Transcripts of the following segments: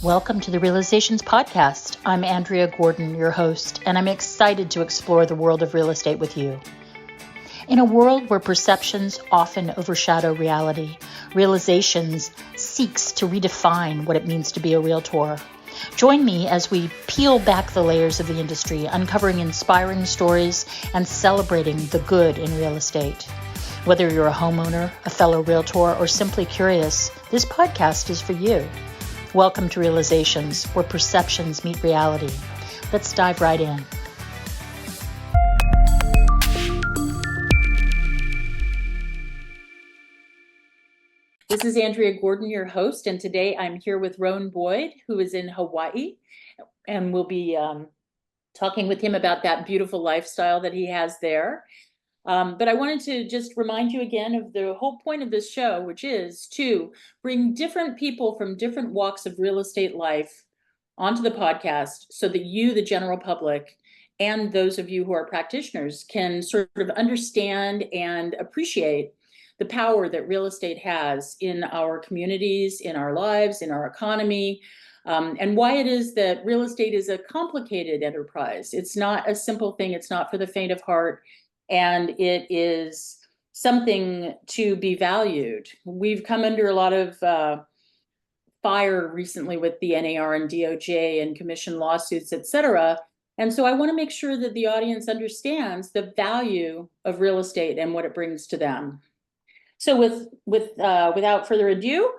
Welcome to the Realizations Podcast. I'm Andrea Gordon, your host, and I'm excited to explore the world of real estate with you. In a world where perceptions often overshadow reality, Realizations seeks to redefine what it means to be a realtor. Join me as we peel back the layers of the industry, uncovering inspiring stories and celebrating the good in real estate. Whether you're a homeowner, a fellow realtor, or simply curious, this podcast is for you. Welcome to Realizations, where perceptions meet reality. Let's dive right in. This is Andrea Gordon, your host, and today I'm here with Rohn Boyd, who is in Hawaii, and we'll be talking with him about that beautiful lifestyle that he has there. But I wanted to just remind you again of the whole point of this show, which is to bring different people from different walks of real estate life onto the podcast so that you, the general public, and those of you who are practitioners can sort of understand and appreciate the power that real estate has in our communities, in our lives, in our economy, and why it is that real estate is a complicated enterprise. It's not a simple thing. It's not for the faint of heart. And it is something to be valued. We've come under a lot of fire recently with the NAR and DOJ and commission lawsuits, et cetera. And so I want to make sure that the audience understands the value of real estate and what it brings to them. So without further ado,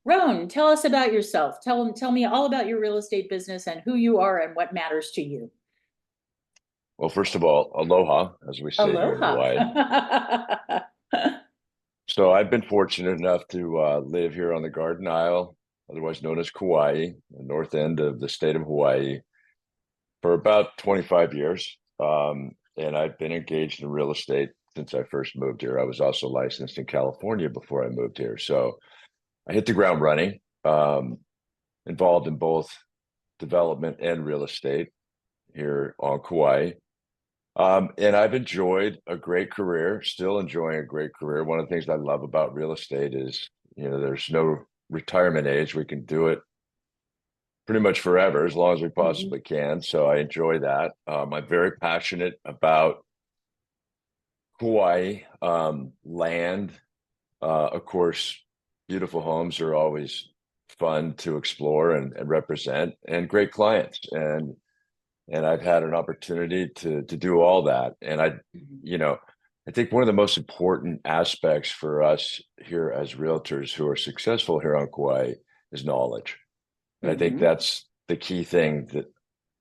Rone, tell us about yourself. Tell me all about your real estate business and who you are and what matters to you. Well, first of all, aloha, as we say here in Hawaii. So I've been fortunate enough to live here on the Garden Isle, otherwise known as Kauai, the north end of the state of Hawaii, for about 25 years. And I've been engaged in real estate since I first moved here. I was also licensed in California before I moved here. So I hit the ground running, involved in both development and real estate here on Kauai. And I've enjoyed a great career, still enjoying a great career. One of the things I love about real estate is, there's no retirement age. We can do it pretty much forever, as long as we possibly can. So I enjoy that. I'm very passionate about Hawaii, land. Of course, beautiful homes are always fun to explore and represent, and great clients. And I've had an opportunity to do all that. And I think one of the most important aspects for us here as realtors who are successful here on Kauai is knowledge. And I think that's the key thing that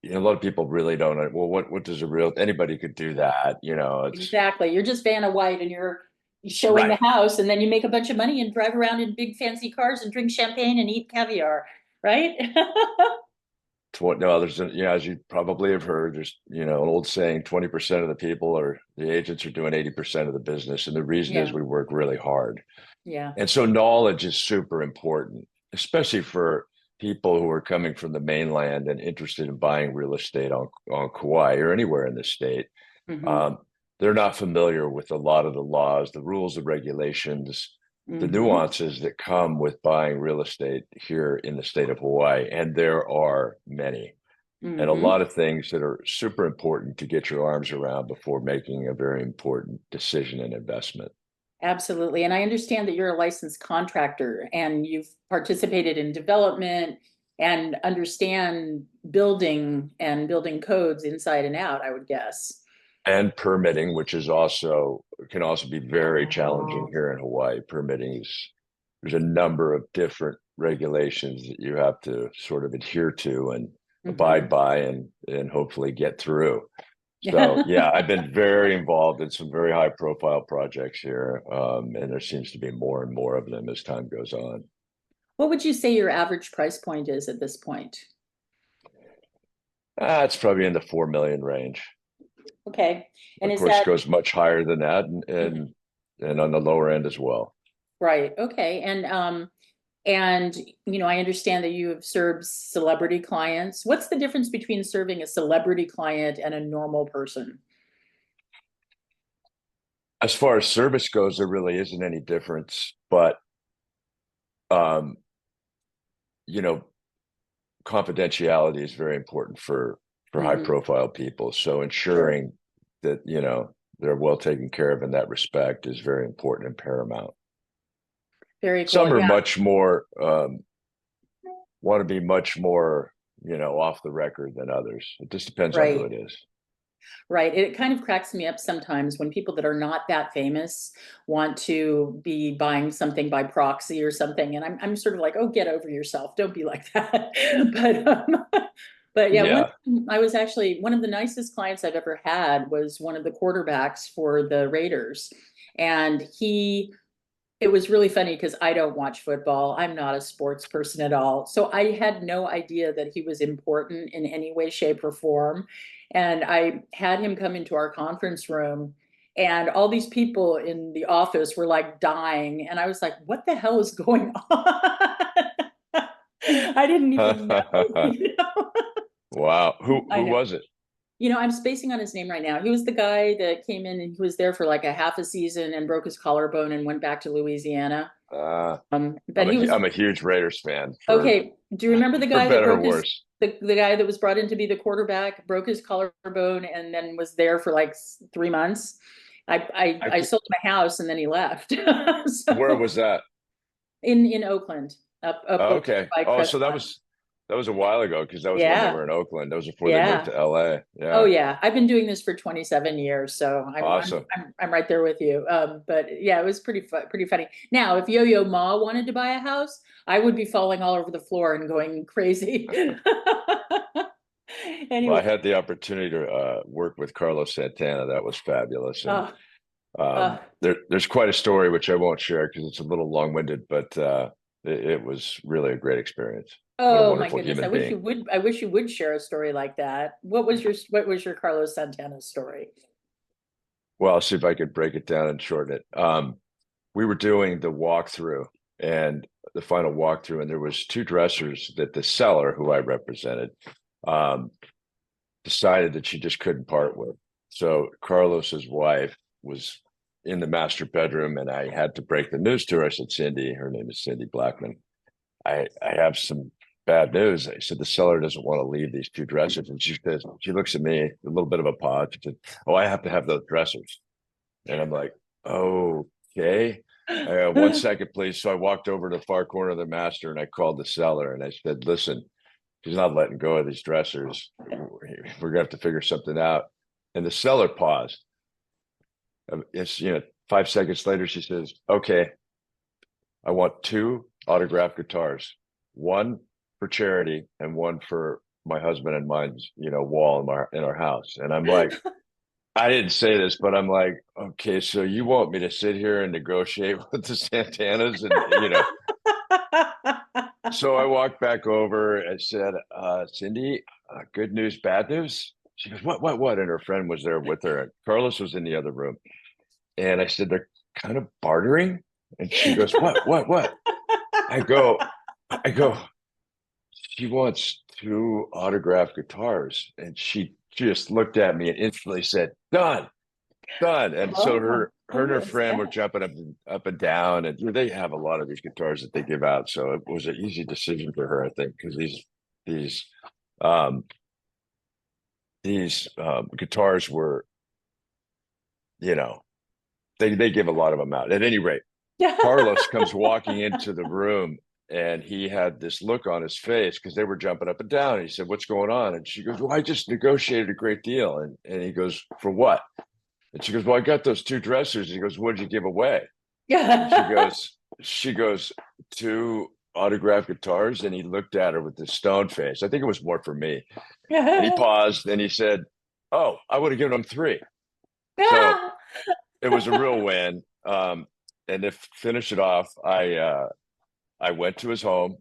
a lot of people really don't know. Well, what does anybody could do that, Exactly. You're just Vanna White and you're showing the house, and then you make a bunch of money and drive around in big fancy cars and drink champagne and eat caviar, right? No, as you probably have heard, there's, an old saying, 20% of the people the agents are doing 80% of the business. And the reason is we work really hard. Yeah. And so knowledge is super important, especially for people who are coming from the mainland and interested in buying real estate on Kauai or anywhere in the state. They're not familiar with a lot of the laws, the rules and regulations, the nuances that come with buying real estate here in the state of Hawaii. And there are many, and a lot of things that are super important to get your arms around before making a very important decision and investment. Absolutely. And I understand that you're a licensed contractor and you've participated in development and understand building and building codes inside and out, I would guess. And permitting, which can also be very challenging here in Hawaii. There's a number of different regulations that you have to sort of adhere to and abide by and hopefully get through. So yeah, I've been very involved in some very high profile projects here. And there seems to be more and more of them as time goes on. What would you say your average price point is at this point? It's probably in the 4 million range. Okay. And of course, it goes much higher than that and on the lower end as well. Right. Okay. And I understand that you have served celebrity clients. What's the difference between serving a celebrity client and a normal person? As far as service goes, there really isn't any difference, but confidentiality is very important for high Hmm. profile people. So Sure. ensuring that, they're well taken care of in that respect is very important and paramount. Very cool. Some are Yeah. much more want to be much more, off the record than others. It just depends on who Right. it is. Right. It kind of cracks me up sometimes when people that are not that famous want to be buying something by proxy or something. And I'm sort of like, oh, get over yourself. Don't be like that. But yeah, Yeah. I was actually one of the nicest clients I've ever had was one of the quarterbacks for the Raiders. And it was really funny because I don't watch football. I'm not a sports person at all. So I had no idea that he was important in any way, shape, or form. And I had him come into our conference room, and all these people in the office were like dying. And I was like, what the hell is going on? I didn't even know, you know? Wow. I Who know. was it? I'm spacing on his name right now. He was the guy that came in and he was there for like a half a season and broke his collarbone and went back to Louisiana. Uh, But he was I'm a huge Raiders fan okay. Do you remember the for guy that better or broke his worse. the guy that was brought in to be the quarterback, broke his collarbone, and then was there for like 3 months? I I sold my house and then he left. Where So was that? in Oakland, up Oh, okay. by Oh, so Crestmont. that was a while ago because that was when they Yeah, were in Oakland. That was before they moved yeah. to LA. Oh Yeah. yeah, I've been doing this for 27 years, so Awesome. I'm right there with you. But yeah, it was pretty funny. Now, if Yo-Yo Ma wanted to buy a house, I would be falling all over the floor and going crazy. Well, I Anyway, had the opportunity to work with Carlos Santana. That was fabulous. And uh, uh, there's quite a story which I won't share because it's a little long-winded, but it was really a great experience. What a oh my wonderful goodness, human being. I wish you would share a story like that. What was your Carlos Santana story? Well, I'll see if I could break it down and shorten it. We were doing the walkthrough and the final walkthrough, and there was two dressers that the seller, who I represented, um, decided that she just couldn't part with. So Carlos's wife was in the master bedroom, and I had to break the news to her. I said, Cindy, her name is Cindy Blackman. I have some bad news. I said, the seller doesn't want to leave these two dressers. And she says, she looks at me, a little bit of a pause. She said, oh, I have to have those dressers. And I'm like, okay. 1 second, please. So I walked over to the far corner of the master and I called the seller and I said, listen, she's not letting go of these dressers. We're gonna have to figure something out. And the seller paused. It's 5 seconds later, she says, okay, I want two autographed guitars, one for charity and one for my husband and mine's, wall in our house. And I'm like, I didn't say this, but I'm like, okay, so you want me to sit here and negotiate with the Santanas and. So I walked back over and said, Cindy, good news, bad news? She goes, what? And her friend was there with her. And Carlos was in the other room. And I said, they're kind of bartering. And she goes, what? I go, I go, she wants two autographed guitars. And she just looked at me and instantly said, done. Done. And so Oh my her and her goodness, friend were yeah. jumping up and down, and they have a lot of these guitars that they give out. So it was an easy decision for her, I think, because these um, guitars were, you know, they give a lot of them out. At any rate, Carlos comes walking into the room, and he had this look on his face because they were jumping up and down. And he said, "What's going on?" And she goes, "Well, I just negotiated a great deal." And he goes, "For what?" And she goes, "Well, I got those two dressers." And he goes, "What did you give away?" And Yeah. she goes, two autographed guitars. And he looked at her with this stone face. I think it was more for me. And he paused and he said, oh, I would have given him three. So it was a real win. And to finish it off, I went to his home.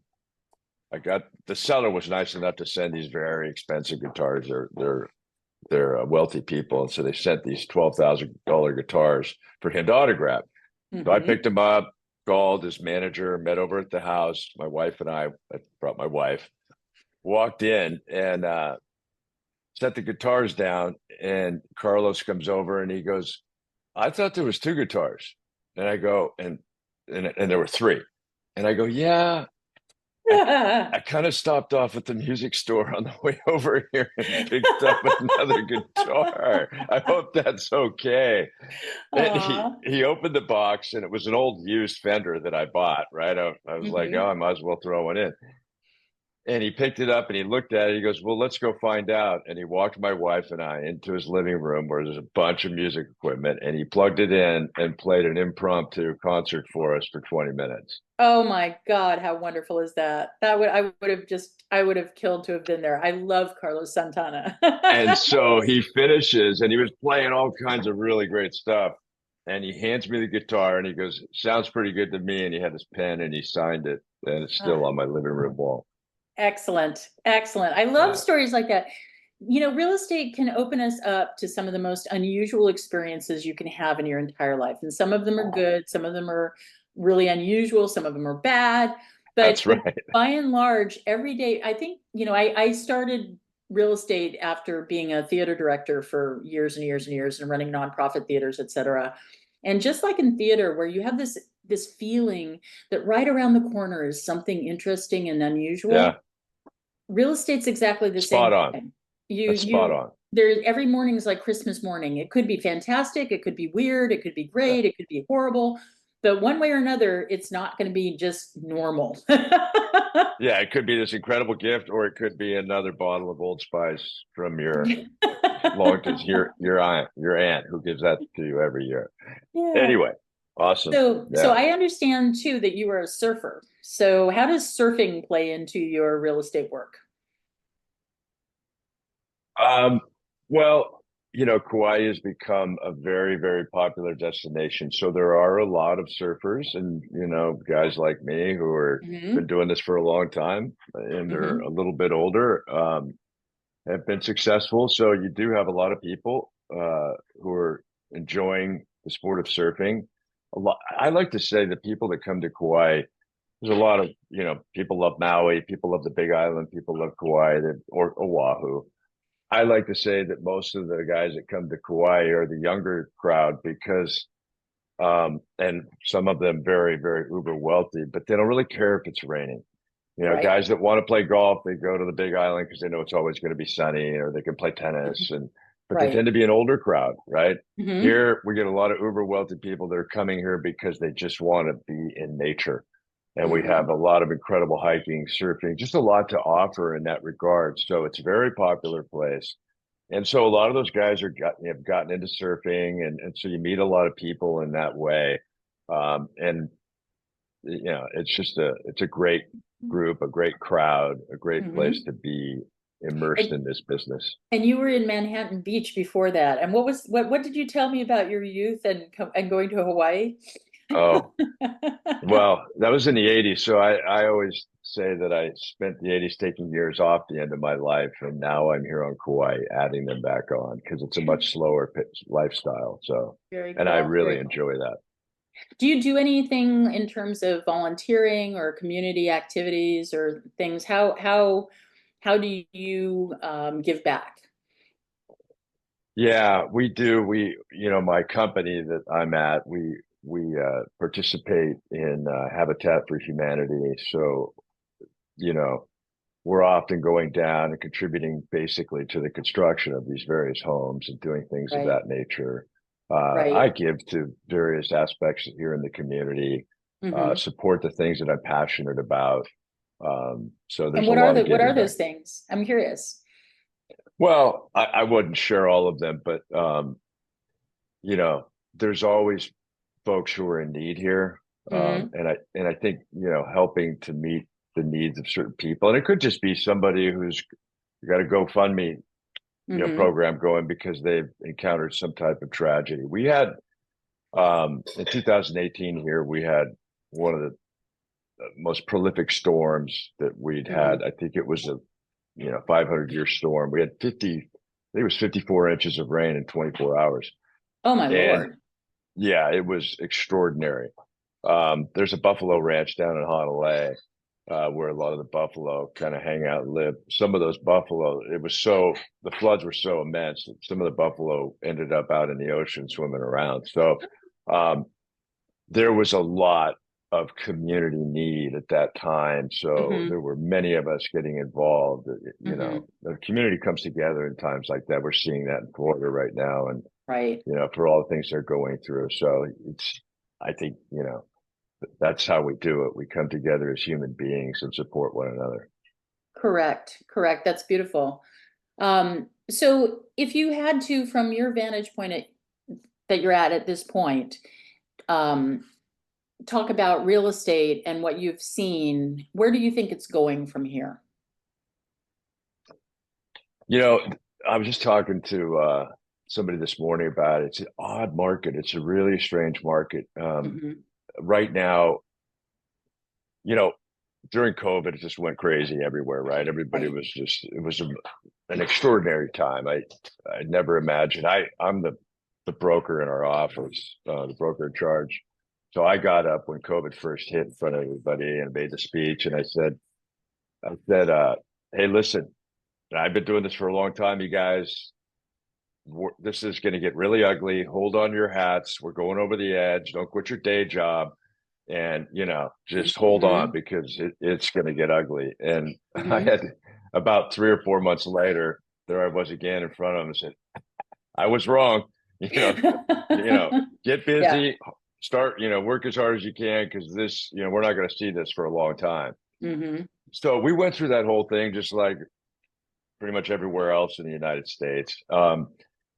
The seller was nice enough to send these very expensive guitars. They're wealthy people. And so they sent these $12,000 guitars for him to autograph. So I Hmm. picked him up, called his manager, met over at the house. My wife and I brought my wife, walked in and set the guitars down. And Carlos comes over and he goes, I thought there was two guitars. And I go, and there were three. And I go, yeah. I kind of stopped off at the music store on the way over here and picked up another guitar. I hope that's okay. And Aw. he opened the box, and it was an old used Fender that I bought, right? I was like, oh, Hmm. I might as well throw one in. And he picked it up and he looked at it. He goes, well, let's go find out. And he walked my wife and I into his living room where there's a bunch of music equipment, and he plugged it in and played an impromptu concert for us for 20 minutes. Oh my God, how wonderful is that? I would have killed to have been there. I love Carlos Santana. And so he finishes and he was playing all kinds of really great stuff. And he hands me the guitar and he goes, sounds pretty good to me. And he had his pen and he signed it. And it's still Ah, on my living room wall. excellent. Excellent. I love Yeah, stories like that. You know, real estate can open us up to some of the most unusual experiences you can have in your entire life. And some of them are good, some of them are really unusual, some of them are bad. that's But right. by and large, every day, I think, I started real estate after being a theater director for years and years and years and running nonprofit theaters, et cetera. And just like in theater, where you have this feeling that right around the corner is something interesting and unusual, Yeah, real estate's exactly the same spot on. way. You That's spot you on. there every morning is like Christmas morning. It could be fantastic, it could be weird, it could be Yeah. great, it could be horrible, but one way or another, it's not going to be just normal. Yeah, it could be this incredible gift, or it could be another bottle of Old Spice from your your aunt who gives that to you every year. Yeah. Anyway, awesome. So Yeah. I understand too that you are a surfer. So how does surfing play into your real estate work? Um, well, Kauai has become a very, very popular destination. So there are a lot of surfers and, guys like me who are been Hmm. doing this for a long time and are a Hmm. little bit older, have been successful. So you do have a lot of people who are enjoying the sport of surfing. A lot, I like to say that people that come to Kauai, there's a lot of, people love Maui, people love the Big Island, people love Kauai, or Oahu. I like to say that most of the guys that come to Kauai are the younger crowd because, and some of them very, very uber wealthy, but they don't really care if it's raining. Right. Guys that want to play golf, they go to the Big Island because they know it's always going to be sunny, or they can play tennis, but they Right. tend to be an older crowd, right? Hmm. Here we get a lot of uber wealthy people that are coming here because they just want to be in nature. And we have Hmm. a lot of incredible hiking, surfing, just a lot to offer in that regard. So it's a very popular place. And so a lot of those guys have gotten into surfing, and so you meet a lot of people in that way. And it's a great group, a great crowd, a great place Hmm. to be immersed in this business. And you were in Manhattan Beach before that. And what did you tell me about your youth and going to Hawaii? Oh, well, that was in the 80s. So I always say that I spent the 80s taking years off the end of my life. And now I'm here on Kauai adding them back on because it's a much slower lifestyle. So, Very and I cool. really Very cool. enjoy that. Do you do anything in terms of volunteering or community activities or things? How do you give back? Yeah, we do. My company that I'm at, we participate in Habitat for Humanity. So, you know, we're often going down and contributing basically to the construction of these various homes and doing things of Right. that nature. I Right. give to various aspects here in the community, Hmm. support the things that I'm passionate about. So And there's a lot of what are giving back. those things? I'm curious. Well, I wouldn't share all of them, but you know, there's always folks who are in need here. Hmm. And I think, helping to meet the needs of certain people. And it could just be somebody who's got a GoFundMe, Hmm. program going because they've encountered some type of tragedy. We had in 2018 here, we had one of the most prolific storms that we'd Hmm. had. I think it was a 500-year storm. We had 50, I think it was 54 inches of rain in 24 hours. Oh my And Lord. yeah, it was extraordinary. There's a buffalo ranch down in Honolulu where a lot of the buffalo kind of hang out and live. Some of those buffalo, the floods were so immense that some of the buffalo ended up out in the ocean swimming around. So um, there was a lot. of community need at that time. So Mm-hmm. there were many of us getting involved. You Mm-hmm. know, the community comes together in times like that. We're seeing that in Florida right now, and Right. you know, for all the things they're going through. So it's, I think, you know, that's how we do it. We come together as human beings and support one another. Correct. Correct. That's beautiful. So if you had to, from your vantage point that you're at this point, um, talk about real estate and what you've seen, where do you think it's going from here? You know, I was just talking to somebody this morning about it. It's an odd market. It's a really strange market. Hmm. Right now, you know, during COVID, it just went crazy everywhere, right? Everybody Right. was just, it was an extraordinary time. I never imagined. I'm the broker in our office, the broker in charge. So I got up when COVID first hit in front of everybody and made the speech. And I said, hey, listen, I've been doing this for a long time, you guys. This is going to get really ugly. Hold on to your hats. We're going over the edge. Don't quit your day job. And, you know, just hold on Hmm. because it's going to get ugly. And I Hmm. had about 3 or 4 months later, there I was again in front of him and said, I was wrong. You know, you know, get Yeah. busy, start, you know, work as hard as you can because this, you know, we're not going to see this for a long time. Hmm. So we went through that whole thing just like pretty much everywhere else in the United States.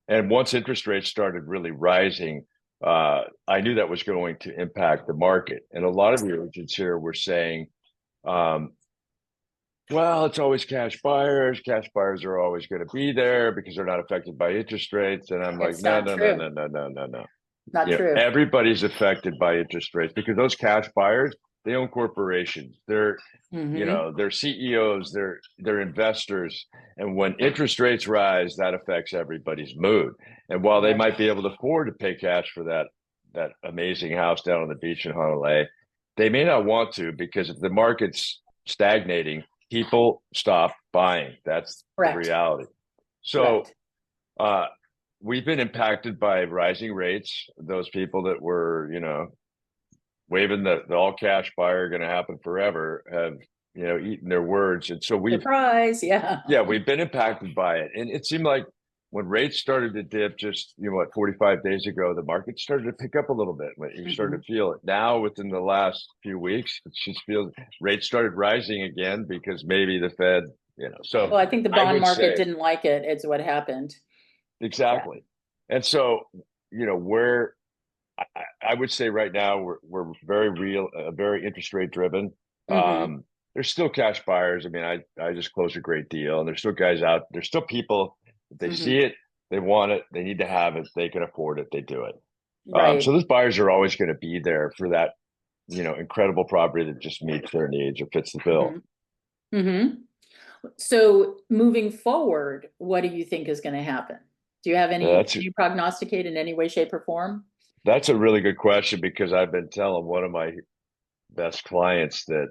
And once interest rates started really rising, I knew that was going to impact the market. And a lot of the agents here were saying, um, well, it's always cash buyers. Cash buyers are always going to be there because they're not affected by interest rates. And I'm like, It's no, not no, no, true. no, no, no, no, no. Not You know, true. everybody's affected by interest rates because those cash buyers, they own corporations. They're, you Hmm. know, they're CEOs, they're investors. And when interest rates rise, that affects everybody's mood. And while they Right. might be able to afford to pay cash for that amazing house down on the beach in Honolulu, they may not want to because if the market's stagnating, people stop buying. That's the Correct. reality. So Correct. uh, we've been impacted by rising rates. Those people that were, you know, waving the all cash buyer going to happen forever have, you know, eaten their words. And so Surprise. Yeah. yeah, we've been impacted by it. And it seemed like when rates started to dip just, you know, what, 45 days ago, the market started to pick up a little bit. You started Hmm. to feel it now within the last few weeks. It just feels rates started rising again because maybe the Fed, you know, so Well, I think the I bond would market say didn't like it. It's what happened. Yeah. exactly. And so, you know, I would say right now we're very real, very interest rate driven. Hmm. There's still cash buyers. I mean, I just closed a great deal, and there's still guys out. There's still people. If they Hmm. see it, they want it, they need to have it, they can afford it, they do it. So Right. those buyers are always going to be there for that, you know, incredible property that just meets their needs or fits the Hmm. bill. Hmm. So moving forward, what do you think is going to happen? Do you have That's can you prognosticate in any way, shape, or form? that's a really good question because I've been telling one of my best clients that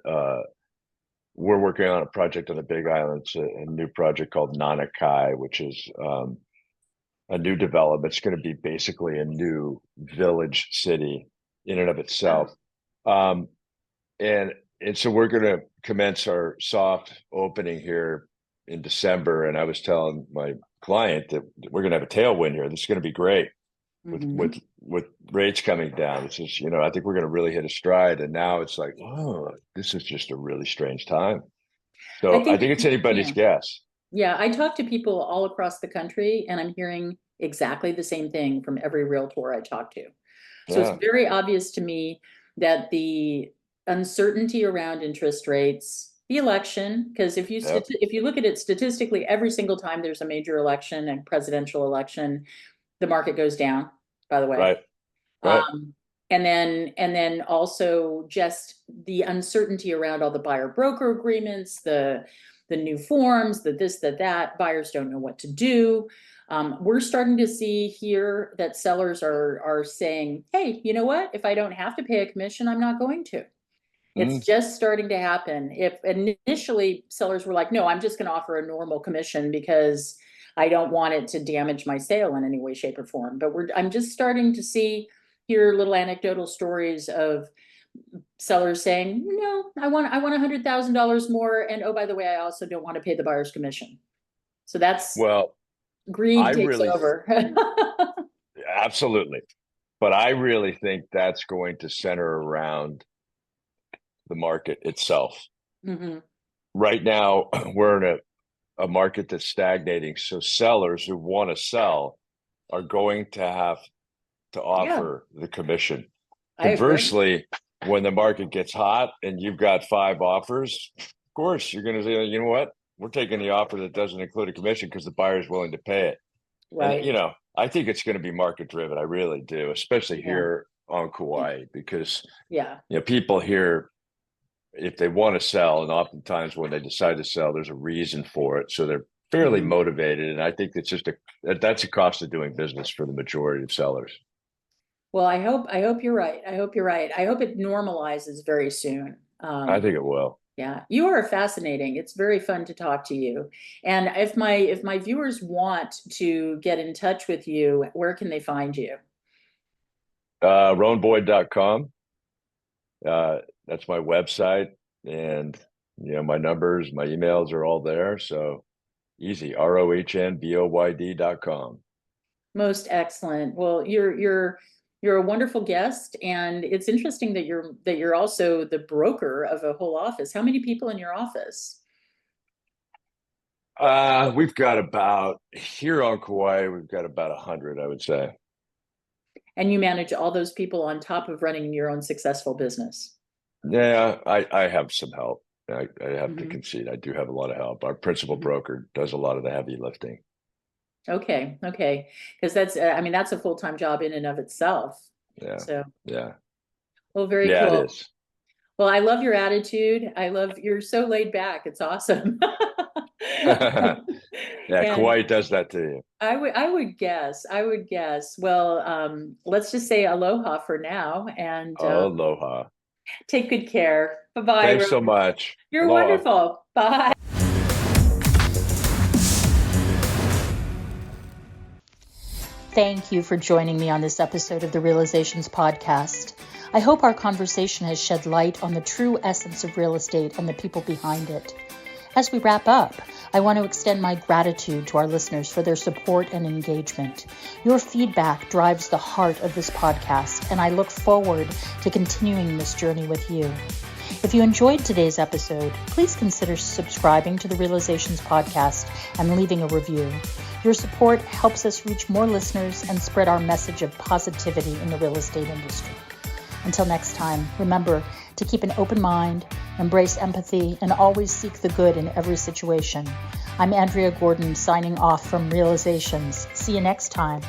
we're working on a project on the Big Island. It's a new project called Nanakai, which is a new development. It's going to be basically a new village city in and of itself. Wow. Um, and and so we're going to commence our soft opening here in December. And I was telling my client that we're going to have a tailwind here. This is going to be great with Hmm. with rates coming down. It's just, you know, I think we're going to really hit a stride. And now it's like, oh, this is just a really strange time. I So I think, think it's anybody's yeah. guess. Yeah, I talk to people all across the country and I'm hearing exactly the same thing from every realtor I talk to. So it's Yeah. very obvious to me that the uncertainty around interest rates, the election, because Yep. if you look at it statistically, every single time there's a major election and presidential election, the market goes down, by the way. Right. Right. Um, and then also just the uncertainty around all the buyer broker agreements, the new forms, the this, the that, buyers don't know what to do. We're starting to see here that sellers are saying, hey, you know what? If I don't have to pay a commission, I'm not going to. It's Mm, just starting to happen. If initially sellers were like, no, I'm just going to offer a normal commission because I don't want it to damage my sale in any way, shape, or form. But I'm just starting to see, hear little anecdotal stories of sellers saying, no, I want $100,000 more. And oh, by the way, I also don't want to pay the buyer's commission. So that's Well, I greed takes really, over. absolutely. But I really think that's going to center around the market itself. Hmm. Right now, we're in a market that's stagnating. So sellers who want to sell are going to have to Yeah, offer the commission. I agree. Conversely, when the market gets hot and you've got 5 offers, of course, you're going to say, you know what? We're taking the offer that doesn't include a commission because the buyer is willing to pay it. And, Right. I think it's going to be market driven. I really do, especially Yeah. here on Kauai, because, Yeah. people here, if they want to sell, and oftentimes when they decide to sell, there's a reason for it. So they're fairly Hmm. motivated. And I think that's a cost of doing business for the majority of sellers. Well, I hope you're right. I hope you're right. I hope it normalizes very soon. I think it will. Yeah, you are fascinating. It's very fun to talk to you. And if my viewers want to get in touch with you, where can they find you? RohnBoyd.com. That's my website. And, my numbers, my emails are all there. So easy, RohnBoyd.com. Most excellent. Well, you're a wonderful guest, and it's interesting that you're also the broker of a whole office. How many people in your office? We've got about here on Kauai, we've got about 100, I would say. And you manage all those people on top of running your own successful business. Yeah, I have some help. I have to Hmm. concede. I do have a lot of help. Our principal broker does a lot of the heavy lifting. Okay, okay, because that's I mean that's a full-time job in and of itself. Yeah, So, yeah, well, very yeah. It cool. is. Well, I love your attitude. I love you're so laid back. It's awesome. Yeah, And Kauai does that to you. I would guess. Well, let's just say aloha for now and Aloha. take good care. Bye-bye, Thanks so Rone. much. You're Aloha. wonderful. Bye. Thank you for joining me on this episode of the Realizations Podcast. I hope our conversation has shed light on the true essence of real estate and the people behind it. As we wrap up, I want to extend my gratitude to our listeners for their support and engagement. Your feedback drives the heart of this podcast, and I look forward to continuing this journey with you. If you enjoyed today's episode, please consider subscribing to the Realizations Podcast and leaving a review. Your support helps us reach more listeners and spread our message of positivity in the real estate industry. Until next time, remember to keep an open mind, embrace empathy, and always seek the good in every situation. I'm Andrea Gordon signing off from Realizations. See you next time.